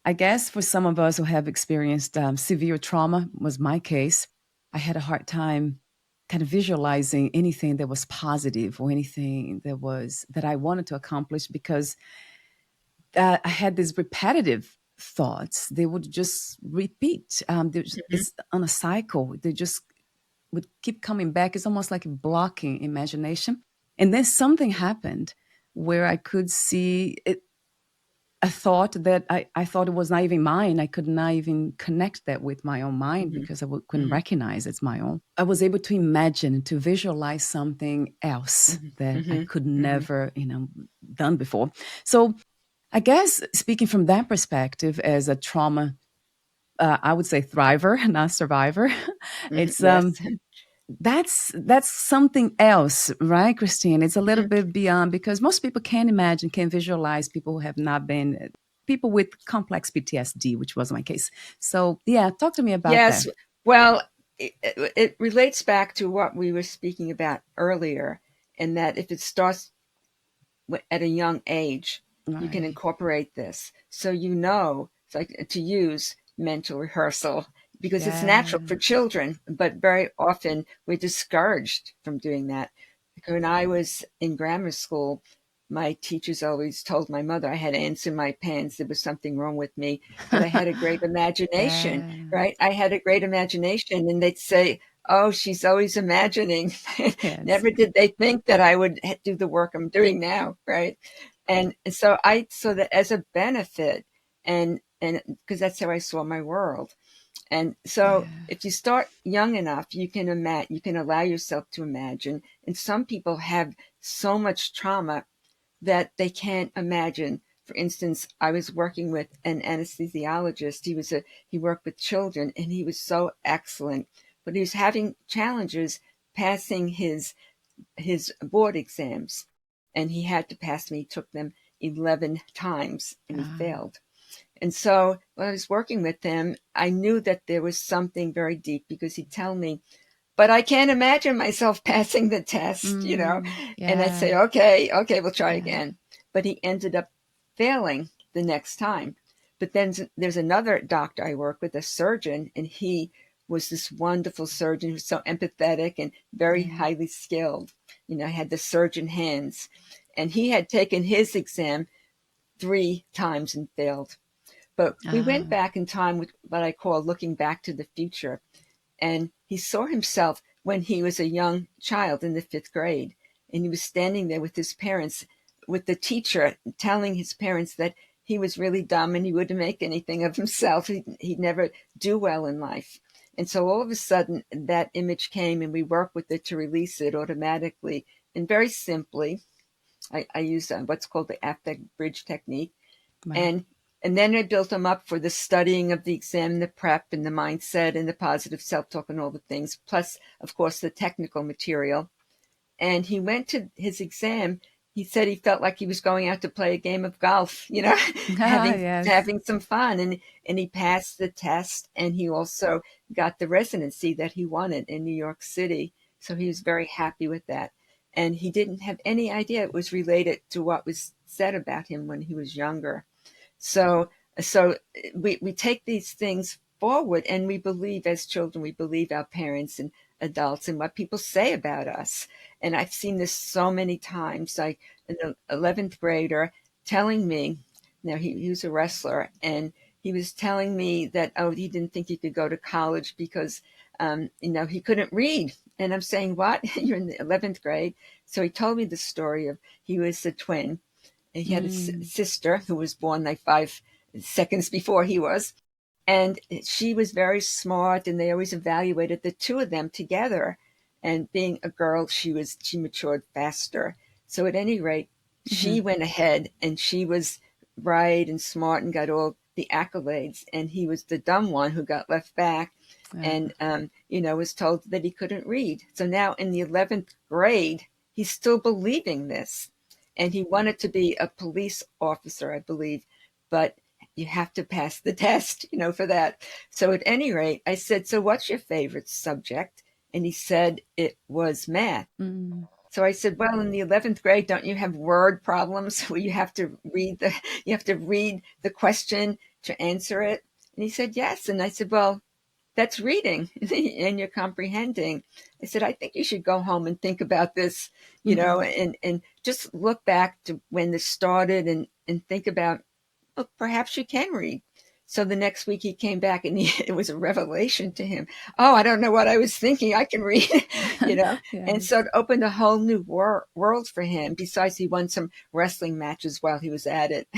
I guess for some of us who have experienced severe trauma, was my case, I had a hard time kind of visualizing anything that was positive or anything that I wanted to accomplish because I had these repetitive thoughts. They would just repeat. Mhm. It's on a cycle. They just would keep coming back. It's almost like blocking imagination. And then something happened where I could see it, a thought that I thought it was not even mine. I could not even connect that with my own mind Mhm. because couldn't Mhm. recognize it's my own. I was able to imagine, to visualize something else Mhm. that I Mhm. could Mhm. never, done before. So I guess speaking from that perspective as a trauma, I would say thriver, not survivor. Mhm. It's Yes. that's something else, right, Christine? It's a little Mhm. bit beyond because most people can't imagine, can visualize people who have not been people with complex PTSD, which was my case. So yeah, talk to me about that. Yes. Well, it relates back to what we were speaking about earlier, and that if it starts at a young age, you can Right. incorporate this. So it's like to use mental rehearsal because it's natural Yeah. for children, but very often we're discouraged from doing that. When I was in grammar school, my teachers always told my mother I had ants in my pants. There was something wrong with me, but I had a great imagination, Yeah. right? I had a great imagination, and they'd say, "Oh, she's always imagining." Yes. Never did they think that I would do the work I'm doing now, right? And so I saw that as a benefit, and because that's how I saw my world. And so Yeah. if you start young enough, you can allow yourself to imagine. And some people have so much trauma that they can't imagine. For instance, I was working with an anesthesiologist. He worked with children, and he was so excellent, but he was having challenges passing his board exams, and he had to pass them. He took them 11 times, and he Ah. failed. And so when I was working with him, I knew that there was something very deep because he'd tell me, but I can't imagine myself passing the test. And I'd say, Yeah. okay, we'll try Yeah. again. But he ended up failing the next time. But then there's another doctor I work with, a surgeon, and he was this wonderful surgeon who was so empathetic and very Yeah. highly skilled. Had the surgeon hands. And he had taken his exam 3 times and failed. But we went Ah. back in time with what I call looking back to the future. And he saw himself when he was a young child in the 5th grade. And he was standing there with his parents, with the teacher telling his parents that he was really dumb and he wouldn't make anything of himself. He'd never do well in life. And so all of a sudden, that image came, and we worked with it to release it automatically. And very simply, I use what's called the APC Bridge technique. Right. And and then I built him up for the studying of the exam, the prep, and the mindset, and the positive self-talk, and all the things, plus, of course, the technical material. And he went to his exam. He said he felt like he was going out to play a game of golf, Ah, having yes. having some fun. And he passed the test, and he also got the residency that he wanted in New York City. So he was very happy with that. And he didn't have any idea it was related to what was said about him when he was younger. So so we take these things forward, and we believe, as children, we believe our parents and adults and what people say about us. And I've seen this so many times, like an 11th grader telling me, now he was a wrestler, and he was telling me that, oh, he didn't think he could go to college because he couldn't read. And I'm saying, what? You're in the 11th grade. So he told me the story of, he was a twin, and he had a Mm. sister who was born like 5 seconds before he was. And she was very smart, and they always evaluated the two of them together. And being a girl, she matured faster. So at any rate, she Mhm. went ahead, and she was bright and smart and got all the accolades. And he was the dumb one who got left back, and Ah. was told that he couldn't read. So now in the 11th grade, he's still believing this, and he wanted to be a police officer, I believe, but you have to pass the test, for that. So at any rate, I said, so what's your favorite subject? And he said it was math. Mm. So I said, well, in the 11th grade, don't you have word problems where you have to read the question to answer it? And he said, yes. And I said, well, that's reading and you're comprehending. I said, I think you should go home and think about this, Mhm. and just look back to when this started and think about, well, perhaps you can read. So the next week he came back and it was a revelation to him. Oh, I don't know what I was thinking. I can read, you know? And so Yes. it opened a whole new world for him. Besides, he won some wrestling matches while he was at it.